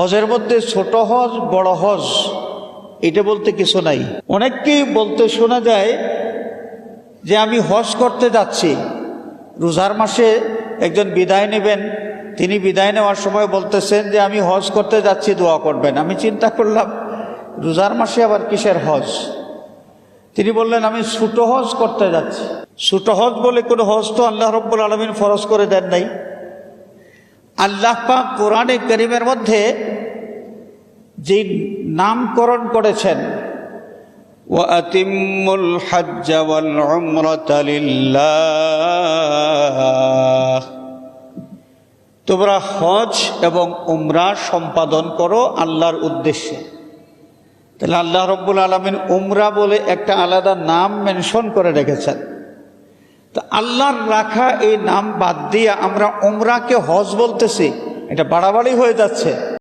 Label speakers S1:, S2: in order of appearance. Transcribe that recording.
S1: হজের মধ্যে ছোট হজ বড় হজ এটা বলতে কিছু নাই। অনেককেই বলতে শোনা যায় যে আমি হজ করতে যাচ্ছি। রোজার মাসে একজন বিদায় নেবেন, তিনি বিদায় নেওয়ার সময় বলতেছেন যে আমি হজ করতে যাচ্ছি, দোয়া করবেন। আমি চিন্তা করলাম রোজার মাসে আবার কিসের হজ? তিনি বললেন আমি ছোট হজ করতে যাচ্ছি। ছোট হজ বলে কোনো হজ তো আল্লাহ রাব্বুল আলামিন ফরজ করে দেন নাই। আল্লাহ পাক কোরআনে কারীমের মধ্যে যে নামকরণ করেছেন, ওয়া আতিম্মুল হজ্জ ওয়াল উমরাতা লিল্লাহ, তোমরা হজ এবং উমরা সম্পাদন করো আল্লাহর উদ্দেশ্যে। তাহলে আল্লাহ রাব্বুল আলামিন উমরা বলে একটা আলাদা নাম মেনশন করে রেখেছেন। তো আল্লাহর রাখা এই নাম বাদ দিয়ে আমরা উমরাকে হজ বলতেছি, এটা বাড়াবাড়ি হয়ে যাচ্ছে।